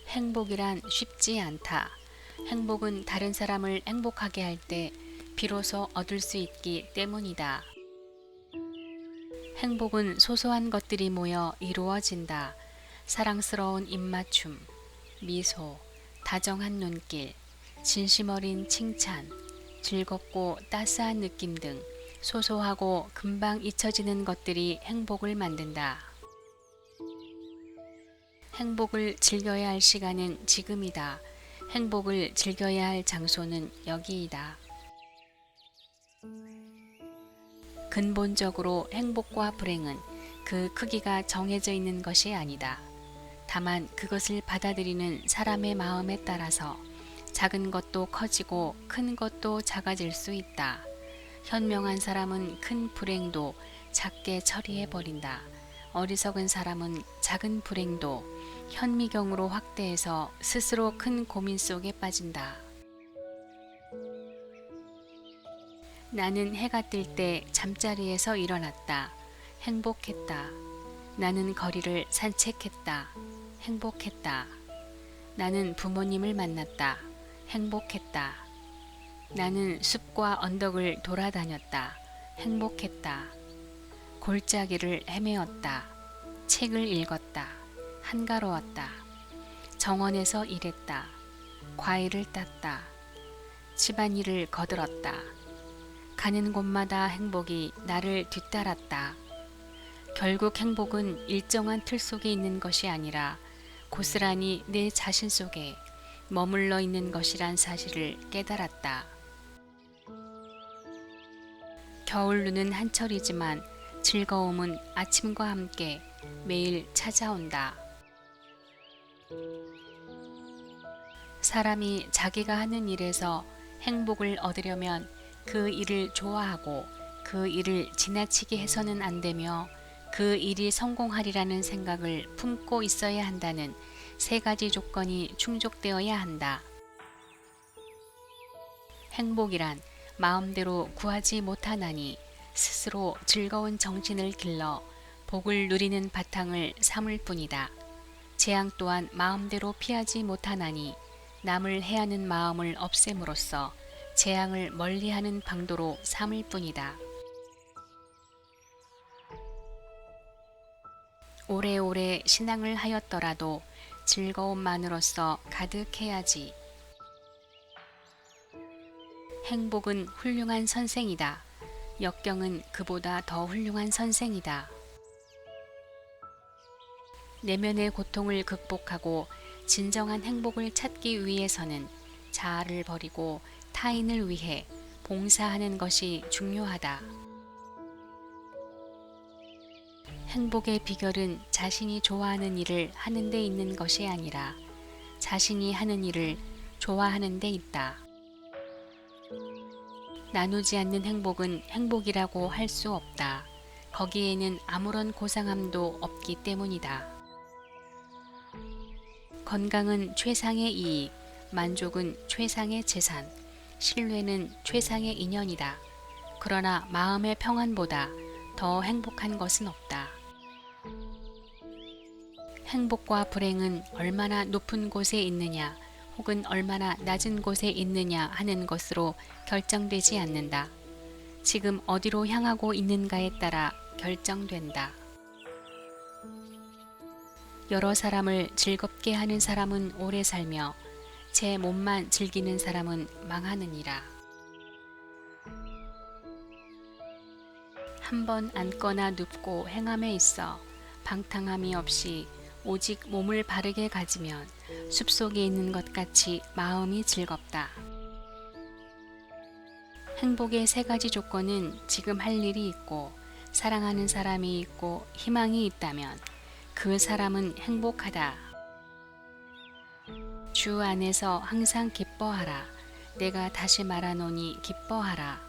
행복이란 쉽지 않다. 행복은 다른 사람을 행복하게 할 때 비로소 얻을 수 있기 때문이다. 행복은 소소한 것들이 모여 이루어진다. 사랑스러운 입맞춤, 미소, 다정한 눈길, 진심 어린 칭찬, 즐겁고 따스한 느낌 등 소소하고 금방 잊혀지는 것들이 행복을 만든다. 행복을 즐겨야 할 시간은 지금이다. 행복을 즐겨야 할 장소는 여기이다. 근본적으로 행복과 불행은 그 크기가 정해져 있는 것이 아니다. 다만 그것을 받아들이는 사람의 마음에 따라서 작은 것도 커지고 큰 것도 작아질 수 있다. 현명한 사람은 큰 불행도 작게 처리해버린다. 어리석은 사람은 작은 불행도 현미경으로 확대해서 스스로 큰 고민 속에 빠진다. 나는 해가 뜰 때 잠자리에서 일어났다. 행복했다. 나는 거리를 산책했다. 행복했다. 나는 부모님을 만났다. 행복했다. 나는 숲과 언덕을 돌아다녔다. 행복했다. 골짜기를 헤매었다. 책을 읽었다. 한가로웠다. 정원에서 일했다. 과일을 땄다. 집안일을 거들었다. 가는 곳마다 행복이 나를 뒤따랐다. 결국 행복은 일정한 틀 속에 있는 것이 아니라 고스란히 내 자신 속에 머물러 있는 것이란 사실을 깨달았다. 겨울 눈은 한철이지만 즐거움은 아침과 함께 매일 찾아온다. 사람이 자기가 하는 일에서 행복을 얻으려면 그 일을 좋아하고 그 일을 지나치게 해서는 안 되며 그 일이 성공하리라는 생각을 품고 있어야 한다는 세 가지 조건이 충족되어야 한다. 행복이란 마음대로 구하지 못하나니 스스로 즐거운 정신을 길러 복을 누리는 바탕을 삼을 뿐이다. 재앙 또한 마음대로 피하지 못하나니 남을 해하는 마음을 없앰으로써 재앙을 멀리하는 방도로 삼을 뿐이다. 오래오래 신앙을 하였더라도 즐거움만으로써 가득해야지. 행복은 훌륭한 선생이다. 역경은 그보다 더 훌륭한 선생이다. 내면의 고통을 극복하고 진정한 행복을 찾기 위해서는 자아를 버리고 타인을 위해 봉사하는 것이 중요하다. 행복의 비결은 자신이 좋아하는 일을 하는 데 있는 것이 아니라 자신이 하는 일을 좋아하는 데 있다. 나누지 않는 행복은 행복이라고 할 수 없다. 거기에는 아무런 고상함도 없기 때문이다. 건강은 최상의 이익, 만족은 최상의 재산, 신뢰는 최상의 인연이다. 그러나 마음의 평안보다 더 행복한 것은 없다. 행복과 불행은 얼마나 높은 곳에 있느냐 혹은 얼마나 낮은 곳에 있느냐 하는 것으로 결정되지 않는다. 지금 어디로 향하고 있는가에 따라 결정된다. 여러 사람을 즐겁게 하는 사람은 오래 살며 제 몸만 즐기는 사람은 망하느니라. 한번 앉거나 눕고 행함에 있어 방탕함이 없이 오직 몸을 바르게 가지면 숲속에 있는 것 같이 마음이 즐겁다. 행복의 세 가지 조건은 지금 할 일이 있고 사랑하는 사람이 있고 희망이 있다면 그 사람은 행복하다. 주 안에서 항상 기뻐하라. 내가 다시 말하노니 기뻐하라.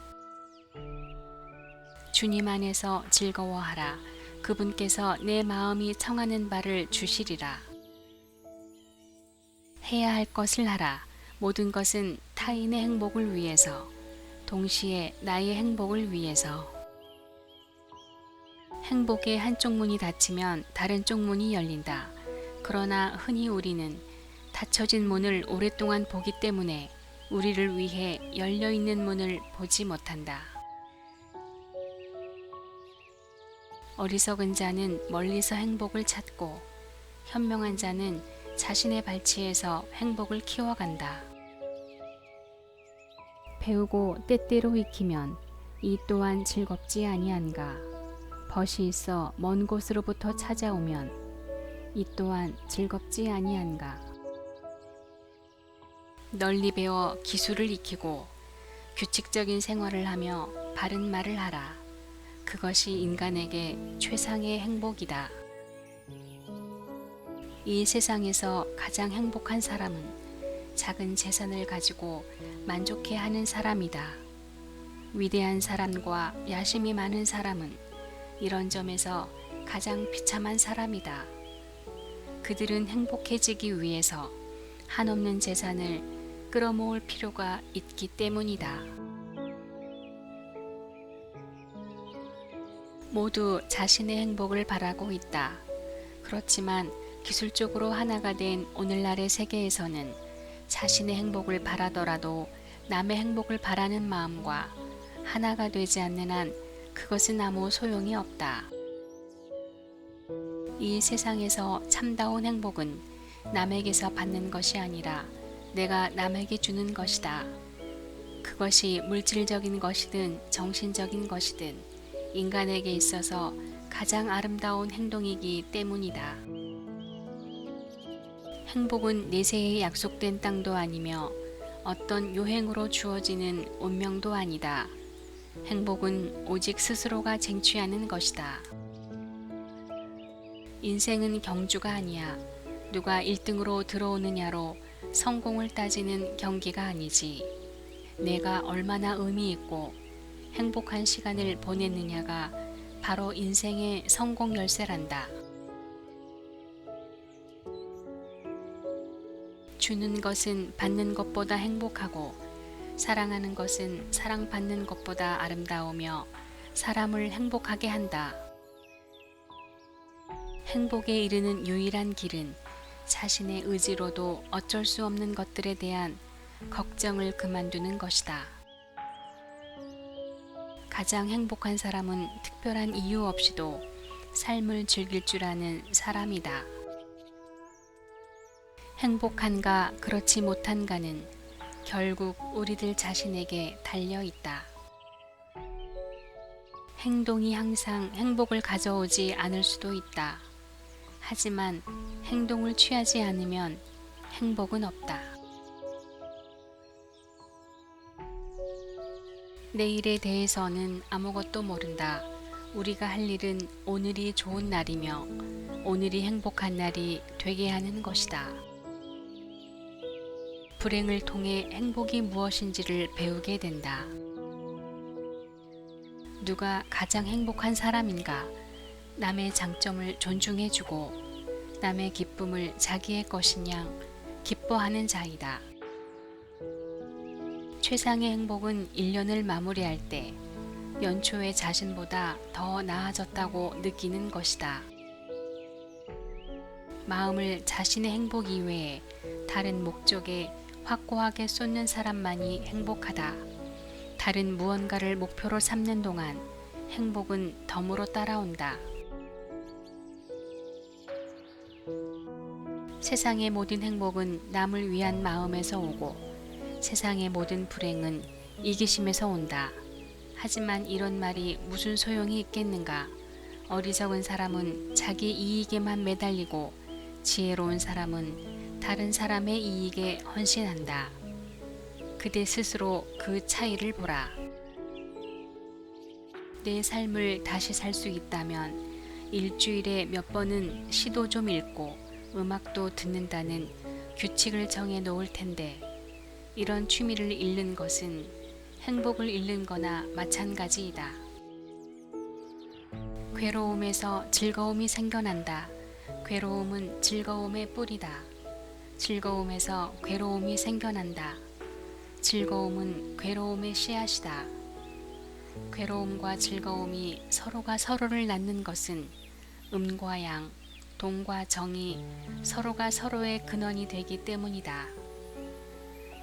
주님 안에서 즐거워하라. 그분께서 내 마음이 청하는 바를 주시리라. 해야 할 것을 하라. 모든 것은 타인의 행복을 위해서, 동시에 나의 행복을 위해서. 행복의 한쪽 문이 닫히면 다른 쪽 문이 열린다. 그러나 흔히 우리는 닫혀진 문을 오랫동안 보기 때문에 우리를 위해 열려있는 문을 보지 못한다. 어리석은 자는 멀리서 행복을 찾고 현명한 자는 자신의 발치에서 행복을 키워간다. 배우고 때때로 익히면 이 또한 즐겁지 아니한가. 벗이 있어 먼 곳으로부터 찾아오면 이 또한 즐겁지 아니한가. 널리 배워 기술을 익히고 규칙적인 생활을 하며 바른 말을 하라. 그것이 인간에게 최상의 행복이다. 이 세상에서 가장 행복한 사람은 작은 재산을 가지고 만족해하는 사람이다. 위대한 사람과 야심이 많은 사람은 이런 점에서 가장 비참한 사람이다. 그들은 행복해지기 위해서 한없는 재산을 끌어모을 필요가 있기 때문이다. 모두 자신의 행복을 바라고 있다. 그렇지만 기술적으로 하나가 된 오늘날의 세계에서는 자신의 행복을 바라더라도 남의 행복을 바라는 마음과 하나가 되지 않는 한 그것은 아무 소용이 없다. 이 세상에서 참다운 행복은 남에게서 받는 것이 아니라 내가 남에게 주는 것이다. 그것이 물질적인 것이든 정신적인 것이든 인간에게 있어서 가장 아름다운 행동이기 때문이다. 행복은 내세에 약속된 땅도 아니며 어떤 요행으로 주어지는 운명도 아니다. 행복은 오직 스스로가 쟁취하는 것이다. 인생은 경주가 아니야. 누가 1등으로 들어오느냐로 성공을 따지는 경기가 아니지. 내가 얼마나 의미 있고 행복한 시간을 보냈느냐가 바로 인생의 성공 열쇠란다. 주는 것은 받는 것보다 행복하고 사랑하는 것은 사랑받는 것보다 아름다우며 사람을 행복하게 한다. 행복에 이르는 유일한 길은 자신의 의지로도 어쩔 수 없는 것들에 대한 걱정을 그만두는 것이다. 가장 행복한 사람은 특별한 이유 없이도 삶을 즐길 줄 아는 사람이다. 행복한가 그렇지 못한가는 결국 우리들 자신에게 달려 있다. 행동이 항상 행복을 가져오지 않을 수도 있다. 하지만 행동을 취하지 않으면 행복은 없다. 내일에 대해서는 아무것도 모른다. 우리가 할 일은 오늘이 좋은 날이며 오늘이 행복한 날이 되게 하는 것이다. 불행을 통해 행복이 무엇인지를 배우게 된다. 누가 가장 행복한 사람인가? 남의 장점을 존중해주고 남의 기쁨을 자기의 것인 양 기뻐하는 자이다. 최상의 행복은 1년을 마무리할 때 연초의 자신보다 더 나아졌다고 느끼는 것이다. 마음을 자신의 행복 이외에 다른 목적에 확고하게 쏟는 사람만이 행복하다. 다른 무언가를 목표로 삼는 동안 행복은 덤으로 따라온다. 세상의 모든 행복은 남을 위한 마음에서 오고 세상의 모든 불행은 이기심에서 온다. 하지만 이런 말이 무슨 소용이 있겠는가? 어리석은 사람은 자기 이익에만 매달리고 지혜로운 사람은 다른 사람의 이익에 헌신한다. 그대 스스로 그 차이를 보라. 내 삶을 다시 살 수 있다면 일주일에 몇 번은 시도 좀 읽고 음악도 듣는다는 규칙을 정해 놓을 텐데 이런 취미를 잃는 것은 행복을 잃는 거나 마찬가지이다. 괴로움에서 즐거움이 생겨난다. 괴로움은 즐거움의 뿌리다. 즐거움에서 괴로움이 생겨난다. 즐거움은 괴로움의 씨앗이다. 괴로움과 즐거움이 서로가 서로를 낳는 것은 음과 양, 동과 정이 서로가 서로의 근원이 되기 때문이다.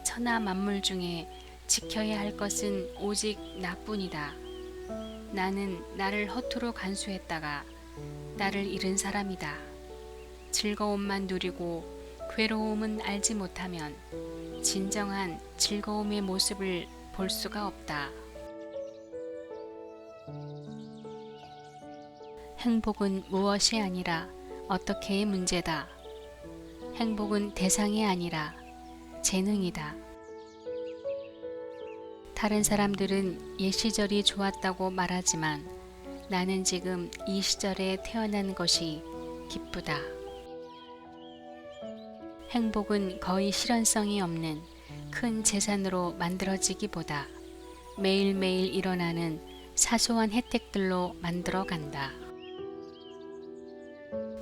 천하 만물 중에 지켜야 할 것은 오직 나뿐이다. 나는 나를 허투루 간수했다가 나를 잃은 사람이다. 즐거움만 누리고 괴로움은 알지 못하면 진정한 즐거움의 모습을 볼 수가 없다. 행복은 무엇이 아니라 어떻게의 문제다. 행복은 대상이 아니라 재능이다. 다른 사람들은 옛 시절이 좋았다고 말하지만 나는 지금 이 시절에 태어난 것이 기쁘다. 행복은 거의 실현성이 없는 큰 재산으로 만들어지기보다 매일매일 일어나는 사소한 혜택들로 만들어 간다.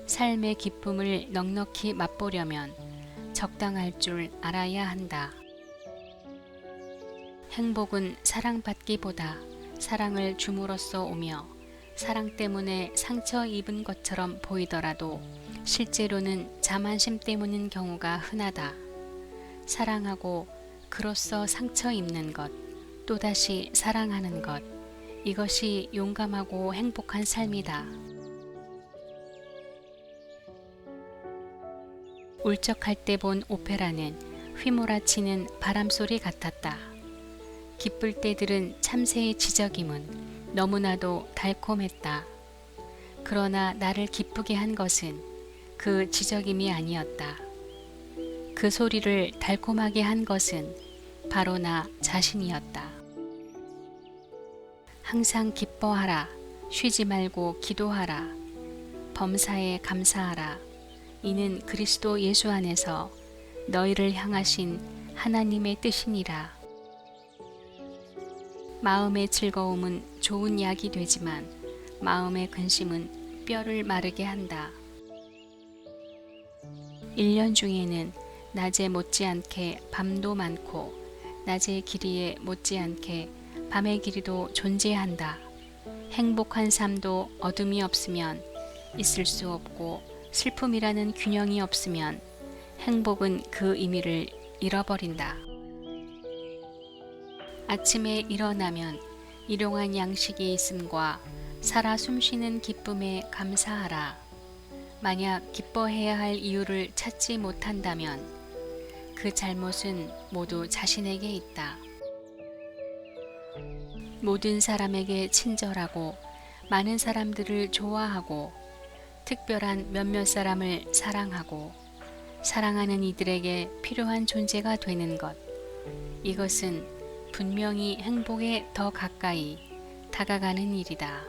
삶의 기쁨을 넉넉히 맛보려면 적당할 줄 알아야 한다. 행복은 사랑받기보다 사랑을 줌으로써 오며 사랑 때문에 상처 입은 것처럼 보이더라도 실제로는 자만심 때문인 경우가 흔하다. 사랑하고 그로써 상처 입는 것, 또다시 사랑하는 것, 이것이 용감하고 행복한 삶이다. 울적할 때 본 오페라는 휘몰아치는 바람소리 같았다. 기쁠 때 들은 참새의 지저귀문 너무나도 달콤했다. 그러나 나를 기쁘게 한 것은 그 지저귀이 아니었다. 그 소리를 달콤하게 한 것은 바로 나 자신이었다. 항상 기뻐하라. 쉬지 말고 기도하라. 범사에 감사하라. 이는 그리스도 예수 안에서 너희를 향하신 하나님의 뜻이니라. 마음의 즐거움은 좋은 약이 되지만 마음의 근심은 뼈를 마르게 한다. 1년 중에는 낮에 못지않게 밤도 많고 낮의 길이에 못지않게 밤의 길이도 존재한다. 행복한 삶도 어둠이 없으면 있을 수 없고 슬픔이라는 균형이 없으면 행복은 그 의미를 잃어버린다. 아침에 일어나면 일용할 양식이 있음과 살아 숨쉬는 기쁨에 감사하라. 만약 기뻐해야 할 이유를 찾지 못한다면 그 잘못은 모두 자신에게 있다. 모든 사람에게 친절하고 많은 사람들을 좋아하고 특별한 몇몇 사람을 사랑하고 사랑하는 이들에게 필요한 존재가 되는 것, 이것은 분명히 행복에 더 가까이 다가가는 일이다.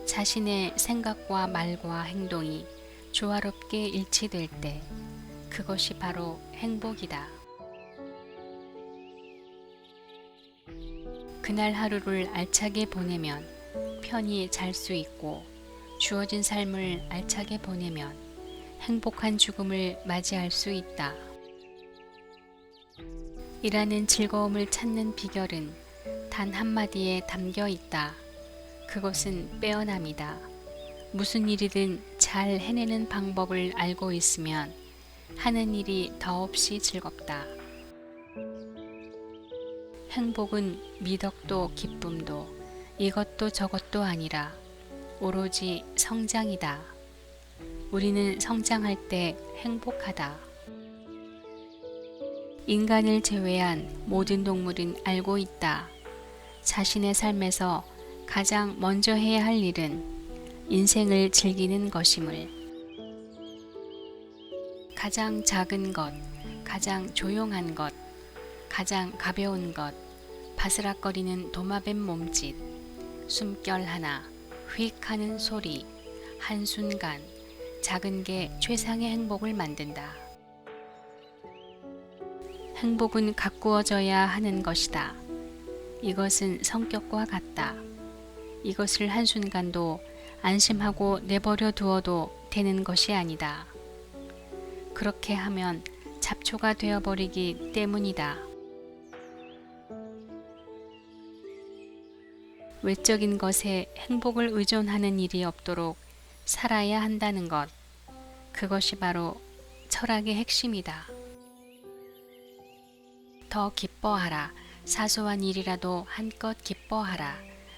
자신의 생각과 말과 행동이 조화롭게 일치될 때 그것이 바로 행복이다. 그날 하루를 알차게 보내면 편히 잘 수 있고 주어진 삶을 알차게 보내면 행복한 죽음을 맞이할 수 있다. 일하는 즐거움을 찾는 비결은 단 한마디에 담겨 있다. 그것은 빼어남이다. 무슨 일이든 잘 해내는 방법을 알고 있으면 하는 일이 더없이 즐겁다. 행복은 미덕도 기쁨도 이것도 저것도 아니라 오로지 성장이다. 우리는 성장할 때 행복하다. 인간을 제외한 모든 동물은 알고 있다. 자신의 삶에서 가장 먼저 해야 할 일은 인생을 즐기는 것임을. 가장 작은 것, 가장 조용한 것, 가장 가벼운 것, 바스락거리는 도마뱀 몸짓, 숨결 하나, 휙 하는 소리, 한순간, 작은 게 최상의 행복을 만든다. 행복은 가꾸어져야 하는 것이다. 이것은 성격과 같다. 이것을 한순간도 안심하고 내버려 두어도 되는 것이 아니다. 그렇게 하면 잡초가 되어버리기 때문이다. 외적인 것에 행복을 의존하는 일이 없도록 살아야 한다는 것. 그것이 바로 철학의 핵심이다. 더 기뻐하라. 사소한 일이라도 한껏 기뻐하라.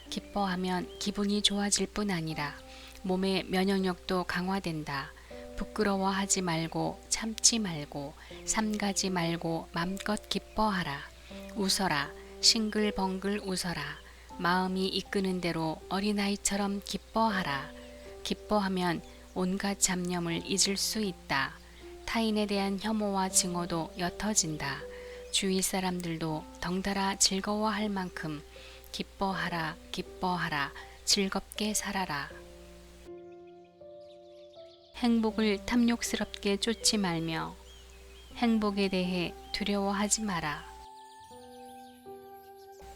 기뻐하면 기분이 좋아질 뿐 아니라 몸의 면역력도 강화된다. 부끄러워하지 말고 참지 말고 삼가지 말고 맘껏 기뻐하라. 웃어라. 싱글벙글 웃어라. 마음이 이끄는 대로 어린아이처럼 기뻐하라. 기뻐하면 온갖 잡념을 잊을 수 있다. 타인에 대한 혐오와 증오도 옅어진다. 주위 사람들도 덩달아 즐거워할 만큼 기뻐하라, 기뻐하라, 즐겁게 살아라. 행복을 탐욕스럽게 쫓지 말며 행복에 대해 두려워하지 마라.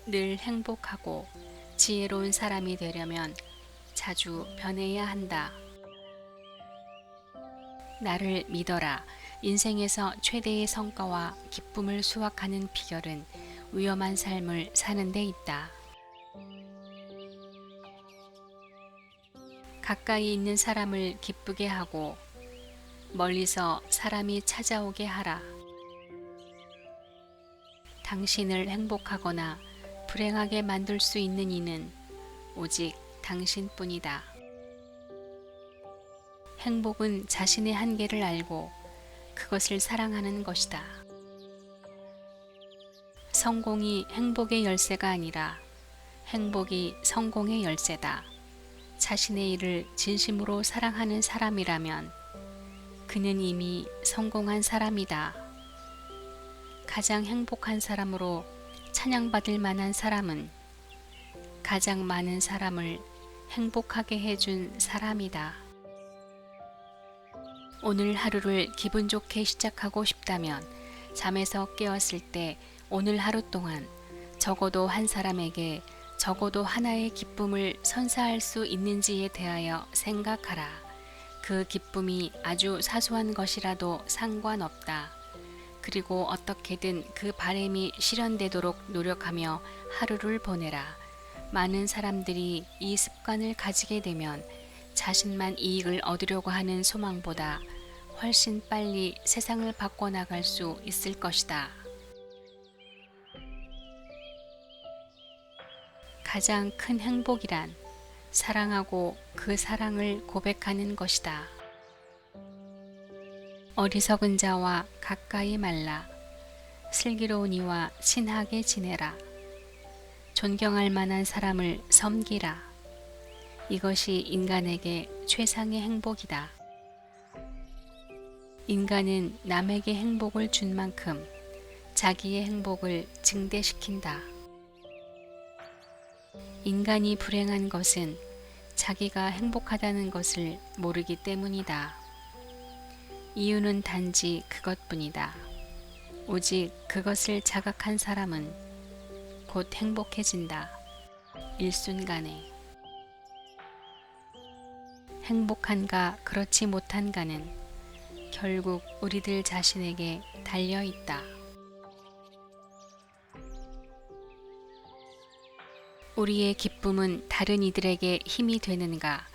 늘 행복하고 지혜로운 사람이 되려면 자주 변해야 한다. 나를 믿어라. 인생에서 최대의 성과와 기쁨을 수확하는 비결은 위험한 삶을 사는 데 있다. 가까이 있는 사람을 기쁘게 하고 멀리서 사람이 찾아오게 하라. 당신을 행복하거나 불행하게 만들 수 있는 이는 오직 당신뿐이다. 행복은 자신의 한계를 알고 그것을 사랑하는 것이다. 성공이 행복의 열쇠가 아니라 행복이 성공의 열쇠다. 자신의 일을 진심으로 사랑하는 사람이라면 그는 이미 성공한 사람이다. 가장 행복한 사람으로 찬양받을 만한 사람은 가장 많은 사람을 행복하게 해준 사람이다. 오늘 하루를 기분 좋게 시작하고 싶다면 잠에서 깨었을 때 오늘 하루 동안 적어도 한 사람에게 적어도 하나의 기쁨을 선사할 수 있는지에 대하여 생각하라. 그 기쁨이 아주 사소한 것이라도 상관없다. 그리고 어떻게든 그 바람이 실현되도록 노력하며 하루를 보내라. 많은 사람들이 이 습관을 가지게 되면 자신만 이익을 얻으려고 하는 소망보다 훨씬 빨리 세상을 바꿔나갈 수 있을 것이다. 가장 큰 행복이란 사랑하고 그 사랑을 고백하는 것이다. 어리석은 자와 가까이 말라. 슬기로운 이와 친하게 지내라. 존경할 만한 사람을 섬기라. 이것이 인간에게 최상의 행복이다. 인간은 남에게 행복을 준 만큼 자기의 행복을 증대시킨다. 인간이 불행한 것은 자기가 행복하다는 것을 모르기 때문이다. 이유는 단지 그것뿐이다. 오직 그것을 자각한 사람은 곧 행복해진다. 일순간에. 행복한가 그렇지 못한가는 결국 우리들 자신에게 달려 있다. 우리의 기쁨은 다른 이들에게 힘이 되는가?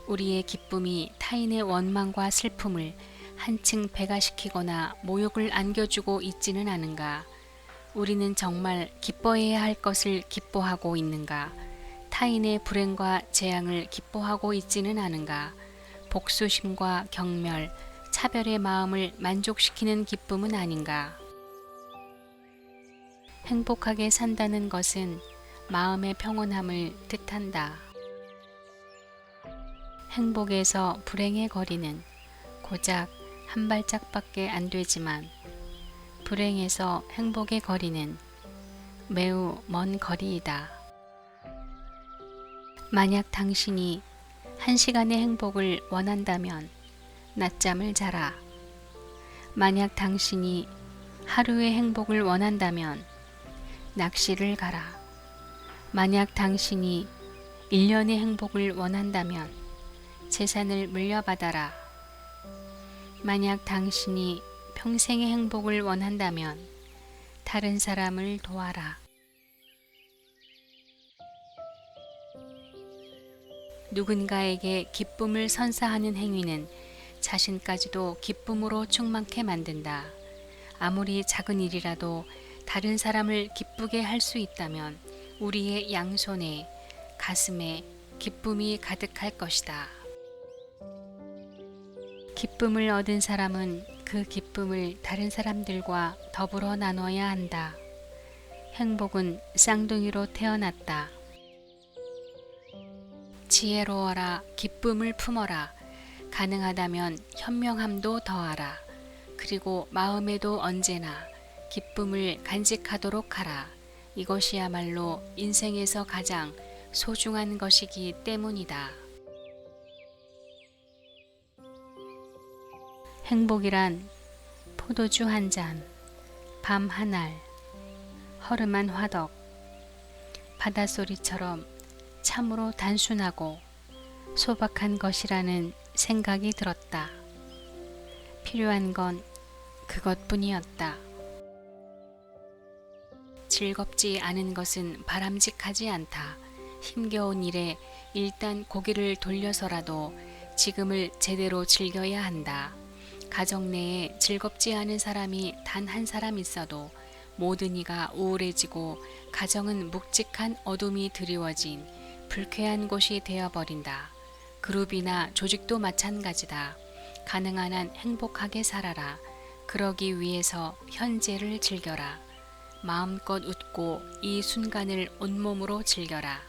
우리의 기쁨이 타인의 원망과 슬픔을 한층 배가시키거나 모욕을 안겨주고 있지는 않은가? 우리는 정말 기뻐해야 할 것을 기뻐하고 있는가? 타인의 불행과 재앙을 기뻐하고 있지는 않은가? 복수심과 경멸, 차별의 마음을 만족시키는 기쁨은 아닌가? 행복하게 산다는 것은 마음의 평온함을 뜻한다. 행복에서 불행의 거리는 고작 한 발짝밖에 안 되지만 불행에서 행복의 거리는 매우 먼 거리이다. 만약 당신이 1시간의 행복을 원한다면 낮잠을 자라. 만약 당신이 하루의 행복을 원한다면 낚시를 가라. 만약 당신이 1년의 행복을 원한다면 재산을 물려받아라. 만약 당신이 평생의 행복을 원한다면 다른 사람을 도와라. 누군가에게 기쁨을 선사하는 행위는 자신까지도 기쁨으로 충만케 만든다. 아무리 작은 일이라도 다른 사람을 기쁘게 할 수 있다면 우리의 양손에, 가슴에 기쁨이 가득할 것이다. 기쁨을 얻은 사람은 그 기쁨을 다른 사람들과 더불어 나눠야 한다. 행복은 쌍둥이로 태어났다. 지혜로워라, 기쁨을 품어라. 가능하다면 현명함도 더하라. 그리고 마음에도 언제나 기쁨을 간직하도록 하라. 이것이야말로 인생에서 가장 소중한 것이기 때문이다. 행복이란 포도주 한 잔, 밤 한 알, 허름한 화덕, 바닷소리처럼 참으로 단순하고 소박한 것이라는 생각이 들었다. 필요한 건 그것뿐이었다. 즐겁지 않은 것은 바람직하지 않다. 힘겨운 일에 일단 고개를 돌려서라도 지금을 제대로 즐겨야 한다. 가정 내에 즐겁지 않은 사람이 단 한 사람 있어도 모든 이가 우울해지고 가정은 묵직한 어둠이 드리워진 불쾌한 곳이 되어버린다. 그룹이나 조직도 마찬가지다. 가능한 한 행복하게 살아라. 그러기 위해서 현재를 즐겨라. 마음껏 웃고 이 순간을 온몸으로 즐겨라.